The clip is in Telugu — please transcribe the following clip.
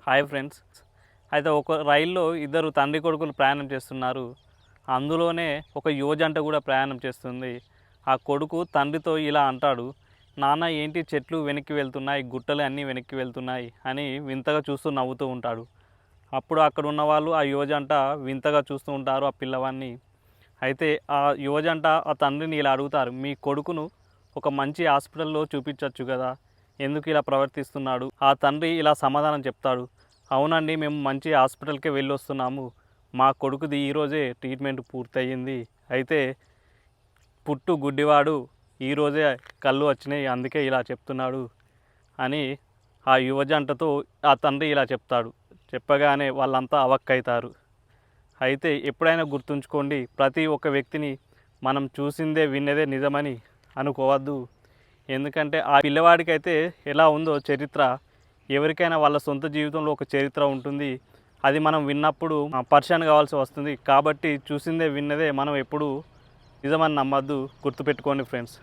Hi friends. అయితే ఒక రైల్లో ఇద్దరు తండ్రి కొడుకులు ప్రయాణం చేస్తున్నారు. అందులోనే ఒక యువజంట కూడా ప్రయాణం చేస్తుంది. ఆ కొడుకు తండ్రితో ఇలా అంటాడు, నాన్న ఏంటి చెట్లు వెనక్కి వెళ్తున్నాయి, గుట్టలు అన్నీ వెనక్కి వెళ్తున్నాయి అని వింతగా చూస్తూ నవ్వుతూ ఉంటాడు. అప్పుడు అక్కడ ఉన్న వాళ్ళు ఆ యువజంట వింతగా చూస్తూ ఉంటారు ఆ పిల్లవాడిని. అయితే ఆ యువజంట ఆ తండ్రిని ఇలా అడుగుతారు, మీ కొడుకును ఒక మంచి హాస్పిటల్లో చూపించవచ్చు కదా, ఎందుకు ఇలా ప్రవర్తిస్తున్నాడు? ఆ తండ్రి ఇలా సమాధానం చెప్తాడు, అవునండి మేము మంచి హాస్పిటల్కే వెళ్ళొస్తున్నాము, మా కొడుకుది ఈరోజే ట్రీట్మెంట్ పూర్తయింది. అయితే పుట్టు గుడ్డివాడు, ఈరోజే కళ్ళు వచ్చినాయి, అందుకే ఇలా చెప్తున్నాడు అని ఆ యువజంటతో ఆ తండ్రి ఇలా చెప్తాడు. చెప్పగానే వాళ్ళంతా అవక్కవుతారు. అయితే ఎప్పుడైనా గుర్తుంచుకోండి, ప్రతి ఒక్క వ్యక్తిని మనం చూసిందే విన్నదే నిజమని అనుకోవద్దు. ఎందుకంటే ఆ పిల్లవాడికైతే ఎలా ఉందో చరిత్ర, ఎవరికైనా వాళ్ళ సొంత జీవితంలో ఒక చరిత్ర ఉంటుంది. అది మనం విన్నప్పుడు పర్షాన్ కావాల్సి వస్తుంది. కాబట్టి చూసిందే విన్నదే మనం ఎప్పుడు నిజమని నమ్మద్దు. గుర్తుపెట్టుకోండి ఫ్రెండ్స్.